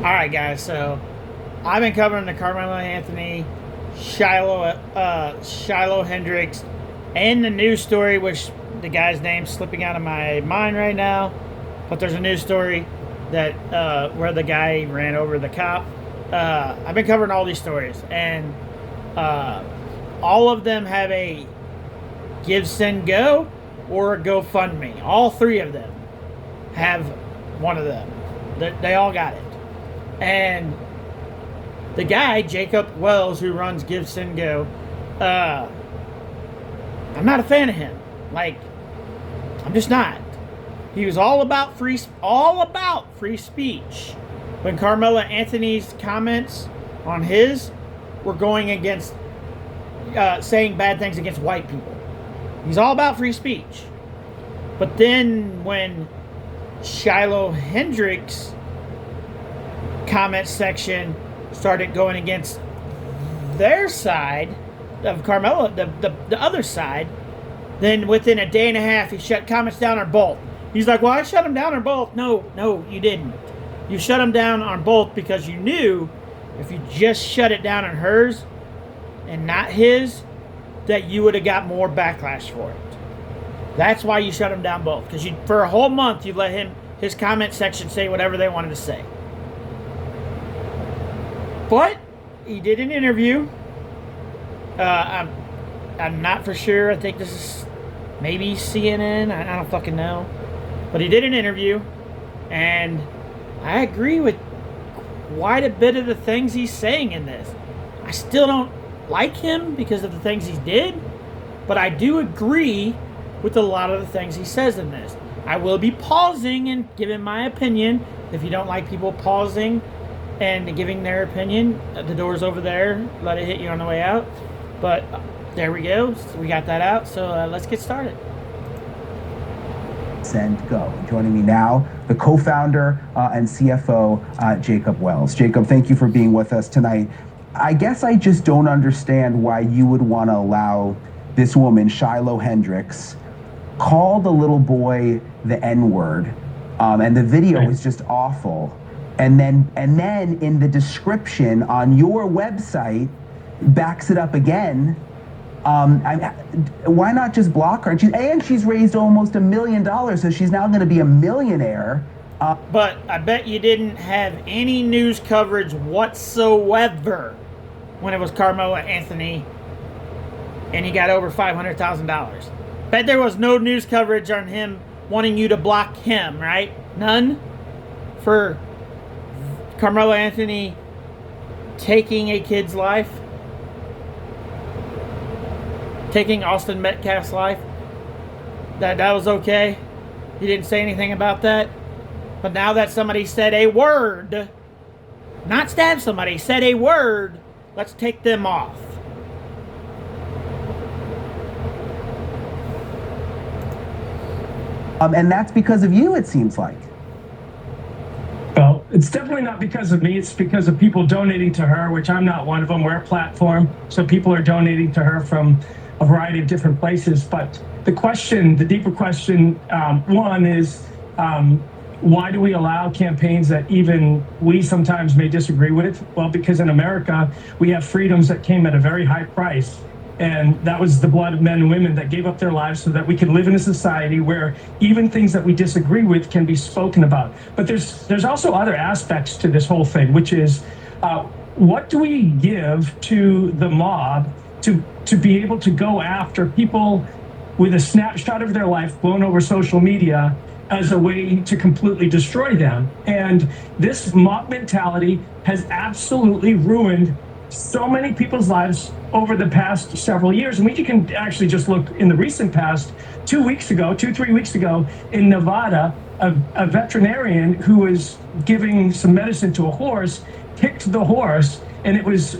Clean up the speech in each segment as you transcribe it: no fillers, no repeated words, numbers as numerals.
All right, guys. So I've been covering the Carmelo Anthony, Shiloh Hendrix, and the news story, which the guy's name's slipping out of my mind right now. But there's a news story that where the guy ran over the cop. I've been covering all these stories, and all of them have a Give, Send, Go or a GoFundMe. All three of them have one of them. They all got it. And the guy, Jacob Wells, who runs Give, Send, Go, I'm not a fan of him. Like, I'm just not. He was all about free speech. When Carmelo Anthony's comments on his were going against saying bad things against white people. He's all about free speech. But then when Shiloh Hendrix comment section started going against their side of Carmelo, the other side, then within a day and a half, he shut comments down on both. He's like, well, I shut them down on both. No, you didn't. You shut them down on both because you knew if you just shut it down on hers and not his, that you would have got more backlash for it. That's why you shut him down both. Because for a whole month, you let his comment section say whatever they wanted to say. But he did an interview. I'm not for sure. I think this is maybe CNN. I don't fucking know. But he did an interview, and I agree with quite a bit of the things he's saying in this. I still don't like him because of the things he did, but I do agree with a lot of the things he says in this. I will be pausing and giving my opinion. If you don't like people pausing and giving their opinion, the door's over there. Let it hit you on the way out. But there we go. We got that out. So let's get started. Send, Go. Joining me now, the co-founder and CFO, Jacob Wells. Jacob, thank you for being with us tonight. I guess I just don't understand why you would want to allow this woman, Shiloh Hendrix, call the little boy the N-word, and the video is just awful. And then in the description on your website backs it up again. Why not just block her? And she's raised almost $1 million, so she's now going to be a millionaire. But I bet you didn't have any news coverage whatsoever when it was Carmelo Anthony and he got over $500,000. Bet there was no news coverage on him wanting you to block him, right? None? For Carmelo Anthony taking a kid's life? Taking Austin Metcalf's life? That was okay? You didn't say anything about that? But now that somebody said a word, not stab somebody, said a word, let's take them off. And that's because of you, it seems like. Well, it's definitely not because of me. It's because of people donating to her, which I'm not one of them. We're a platform, so people are donating to her from a variety of different places. But the deeper question, one is, why do we allow campaigns that even we sometimes may disagree with? Well, because in America, we have freedoms that came at a very high price. And that was the blood of men and women that gave up their lives so that we could live in a society where even things that we disagree with can be spoken about. But there's also other aspects to this whole thing, which is what do we give to the mob to be able to go after people with a snapshot of their life blown over social media as a way to completely destroy them? And this mob mentality has absolutely ruined so many people's lives over the past several years. And we can actually just look in the recent past. 3 weeks ago in Nevada, a veterinarian who was giving some medicine to a horse kicked the horse, and it was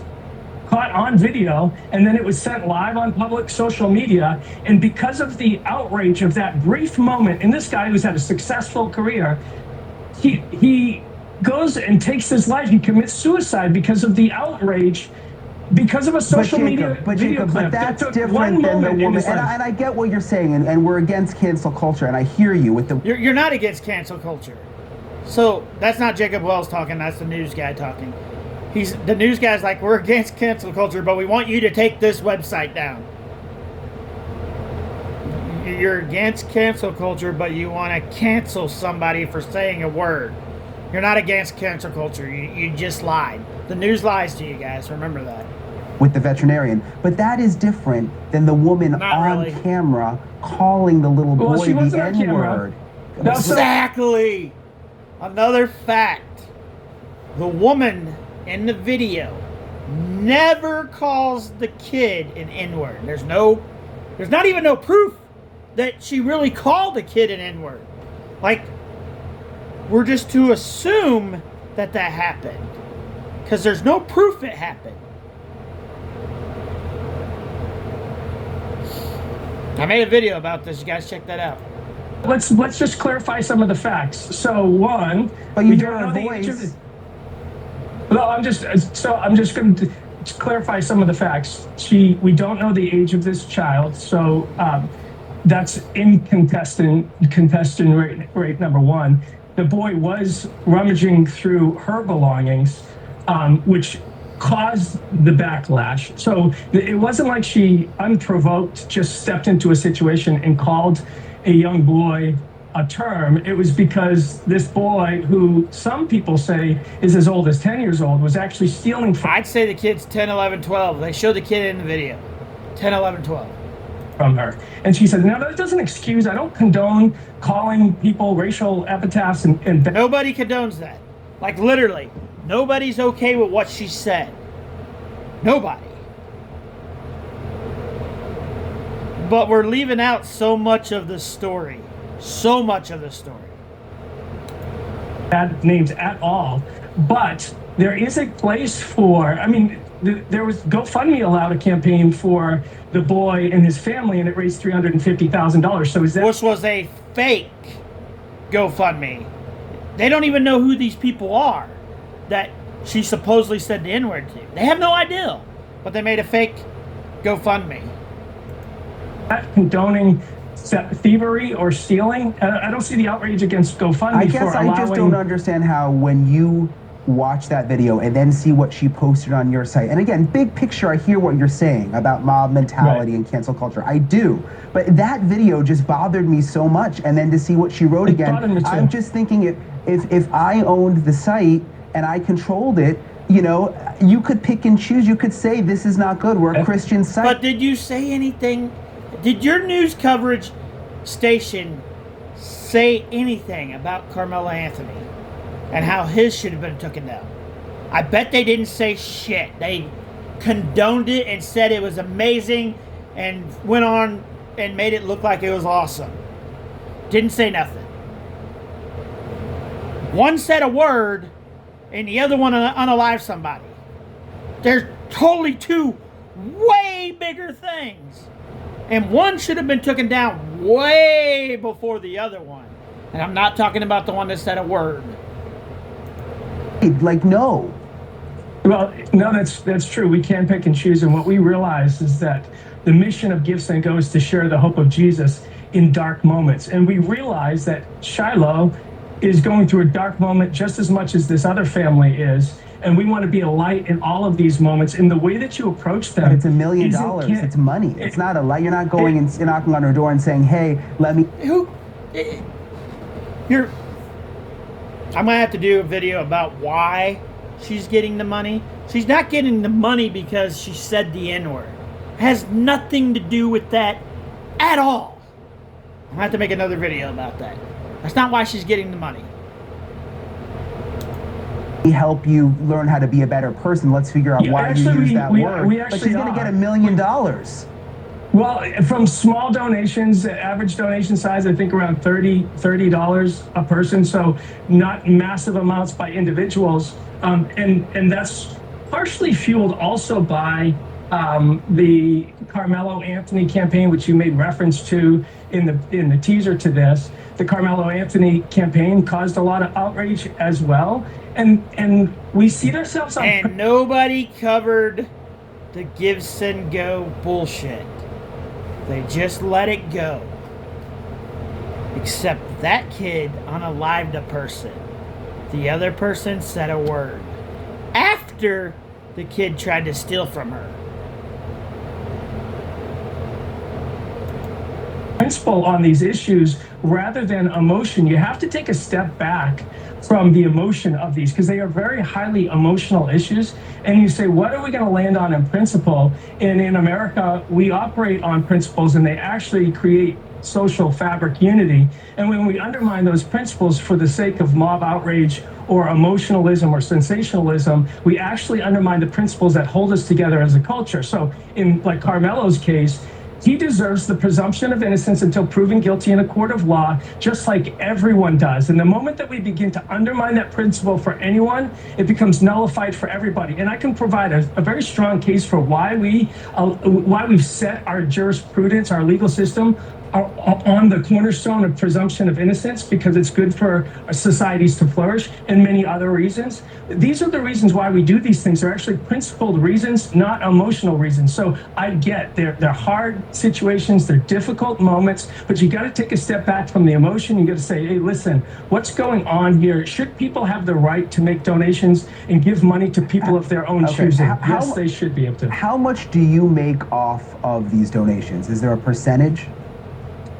caught on video, and then it was sent live on public social media. And because of the outrage of that brief moment, and this guy who's had a successful career, he goes and takes his life. He commits suicide because of the outrage, because of a social media video clip. But that's different than the woman. And I get what you're saying, and we're against cancel culture, and I hear you with the. You're not against cancel culture. So that's not Jacob Wells talking. That's the news guy talking. The news guy's like, we're against cancel culture, but we want you to take this website down. You're against cancel culture, but you want to cancel somebody for saying a word. You're not against cancel culture. You just lied. The news lies to you guys. Remember that. With the veterinarian. But that is different than the woman Not on really. camera calling the little boy Well, she wasn't the on camera. N-word. No, so- Exactly. Another fact. The woman in the video never calls the kid an N-word. There's not even no proof that she really called the kid an N-word. Like, we're just to assume that happened. Because there's no proof it happened. I made a video about this. You guys check that out. Let's just clarify some of the facts. So one, But you we hear don't her know the age of voice. No, I'm just going to clarify some of the facts. We don't know the age of this child, so that's in contestant rate number one. The boy was rummaging through her belongings, which caused the backlash. So it wasn't like she unprovoked just stepped into a situation and called a young boy a term. It was because this boy, who some people say is as old as 10 years old, was actually stealing I'd say the kid's 10, 11, 12. They showed the kid in the video. 10, 11, 12. from her. And she said, now that doesn't excuse, I don't condone calling people racial epithets and Nobody condones that. Like, literally. Nobody's okay with what she said. Nobody. But we're leaving out so much of the story. So much of the story. bad names at all. But there is a place for, I mean, there was GoFundMe allowed a campaign for the boy and his family, and it raised $350,000. So is that Which was a fake GoFundMe. They don't even know who these people are that she supposedly said the N-word to. They have no idea. But they made a fake GoFundMe. condoning thievery or stealing? I don't see the outrage against GoFundMe I for guess allowing. I just don't understand how when you watch that video and then see what she posted on your site. And again, big picture, I hear what you're saying about mob mentality and cancel culture. I do. But that video just bothered me so much. And then to see what she wrote It bothered me again, too. I'm just thinking if I owned the site and I controlled it, you know, you could pick and choose. You could say, this is not good. We're a Christian site. But did you say anything? Did your news coverage station say anything about Carmelo Anthony and how his should have been taken down? I bet they didn't say shit. They condoned it and said it was amazing and went on and made it look like it was awesome. Didn't say nothing. One said a word and the other one unalived somebody. There's totally two way bigger things. And one should have been taken down way before the other one. And I'm not talking about the one that said a word. Like, no. Well, no, that's true. We can pick and choose. And what we realize is that the mission of Gifts and Go is to share the hope of Jesus in dark moments. And we realize that Shiloh is going through a dark moment just as much as this other family is. And we want to be a light in all of these moments. In the way that you approach them, But it's $1 million. isn't- It's money. It's not a lie. You're not going and knocking on her door and saying, hey, let me. I'm gonna have to do a video about why she's getting the money. She's not getting the money because she said the N-word. It has nothing to do with that at all. I'm gonna have to make another video about that. That's not why she's getting the money. Help you learn how to be a better person. Let's figure out Yeah, why actually, you use that we word. But actually she's going to are. get $1 million. Well, from small donations, average donation size, I think around $30 a person. So not massive amounts by individuals. And that's partially fueled also by the Carmelo Anthony campaign, which you made reference to in the teaser to this. The Carmelo Anthony campaign caused a lot of outrage as well. And we see ourselves on. And nobody covered the Gives and Go bullshit. They just let it go. Except that kid unalived a person. The other person said a word after the kid tried to steal from her. Principle on these issues rather than emotion. You have to take a step back from the emotion of these because they are very highly emotional issues. And you say, what are we going to land on in principle? And in America, we operate on principles and they actually create social fabric unity. And when we undermine those principles for the sake of mob outrage or emotionalism or sensationalism, we actually undermine the principles that hold us together as a culture. So in like Carmelo's case, he deserves the presumption of innocence until proven guilty in a court of law, just like everyone does. And the moment that we begin to undermine that principle for anyone, it becomes nullified for everybody. And I can provide a very strong case for why we've set our jurisprudence, our legal system, on the cornerstone of presumption of innocence, because it's good for our societies to flourish, and many other reasons. These are the reasons why we do these things. They're actually principled reasons, not emotional reasons. So I get they're hard situations, they're difficult moments, but you got to take a step back from the emotion. You got to say, hey, listen, what's going on here? Should people have the right to make donations and give money to people of their own choosing? Yes, they should be able to. How much do you make off of these donations? Is there a percentage?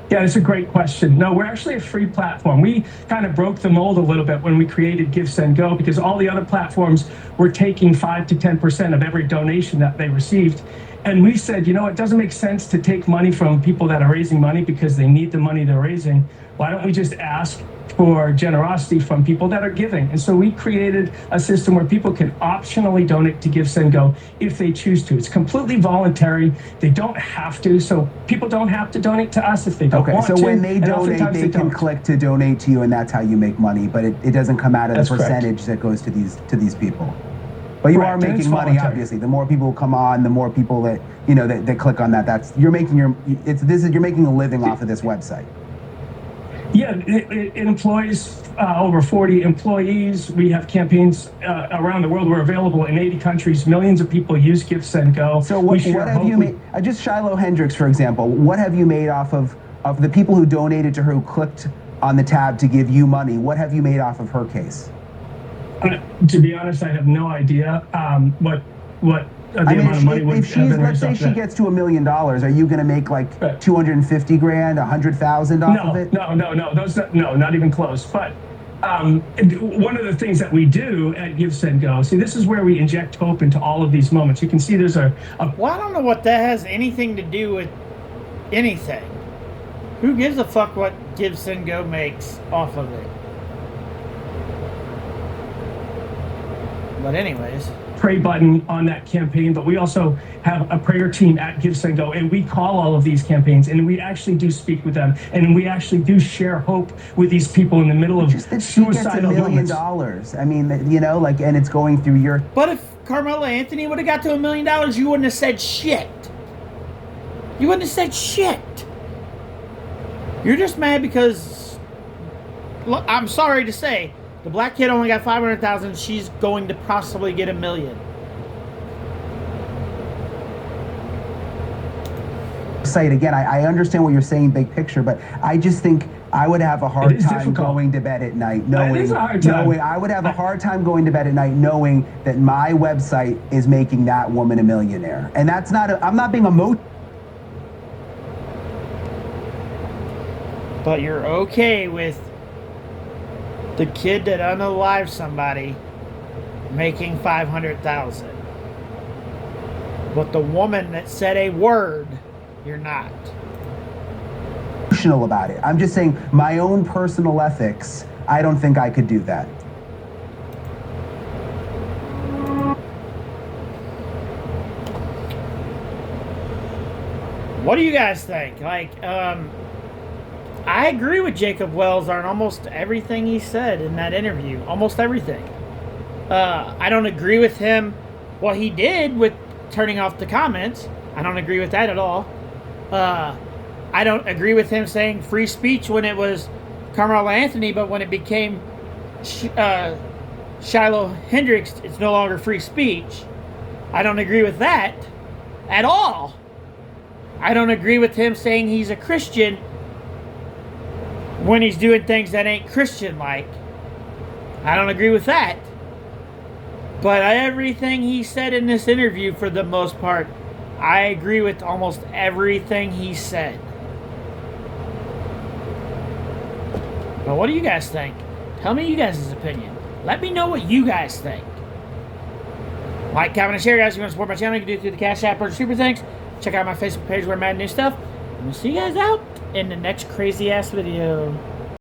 Yeah, it's a great question. No, we're actually a free platform. We kind of broke the mold a little bit when we created Give, Send, Go, because all the other platforms were taking 5 to 10% of every donation that they received. And we said, you know, it doesn't make sense to take money from people that are raising money because they need the money they're raising. Why don't we just ask for generosity from people that are giving? And so we created a system where people can optionally donate to Give, Send, Go if they choose to. It's completely voluntary. They don't have to. So people don't have to donate to us if they don't want to. So when they donate, they can click to donate to you, and that's how you make money. But it doesn't come out of the percentage that goes to these people. But you are making money, obviously. The more people come on, the more people that that click on that. You're making a living off of this website. Yeah, it employs over 40 employees. We have campaigns around the world. We're available in 80 countries. Millions of people use Give, Send, Go. So what have you made? Just Shiloh Hendrix, for example. What have you made off of the people who donated to her, who clicked on the tab to give you money? What have you made off of her case? To be honest, I have no idea what the amount of money would. Let's say she gets to $1 million, are you going to make like 250 grand, 100,000 off of it? No, not even close. But one of the things that we do at Give, Send, Go, see, this is where we inject hope into all of these moments. You can see there's a well, I don't know what that has anything to do with anything. Who gives a fuck what Give, Send, Go makes off of it? But anyways, pray button on that campaign, but we also have a prayer team at Give, Send, Go, and we call all of these campaigns, and we actually do speak with them, and we actually do share hope with these people in the middle of suicidal moments. $1 million. I mean, and it's going through your. But if Carmelo Anthony would have got to $1 million, you wouldn't have said shit. You wouldn't have said shit. You're just mad because, look, I'm sorry to say, the black kid only got 500,000. She's going to possibly get $1 million. Site again. I understand what you're saying, big picture, but I just think I would have a hard time going to bed at night knowing. It is a hard time. I would have a hard time going to bed at night knowing that my website is making that woman a millionaire, and that's not. I'm not being emotional. But you're okay with the kid that unalived somebody making 500,000. But the woman that said a word, you're not. Emotional about it. I'm just saying my own personal ethics. I don't think I could do that. What do you guys think? I agree with Jacob Wells on almost everything he said in that interview. Almost everything. I don't agree with him, what he did with turning off the comments. I don't agree with that at all. I don't agree with him saying free speech when it was Carmelo Anthony, but when it became Shiloh Hendrix, it's no longer free speech. I don't agree with that at all. I don't agree with him saying he's a Christian when he's doing things that ain't Christian-like. I don't agree with that. But everything he said in this interview, for the most part, I agree with almost everything he said. But what do you guys think? Tell me you guys' opinion. Let me know what you guys think. Like, comment, and share, guys. If you want to support my channel, you can do it through the Cash App or Super Thanks. Check out my Facebook page where I'm adding new stuff. And we'll see you guys out in the next crazy-ass video.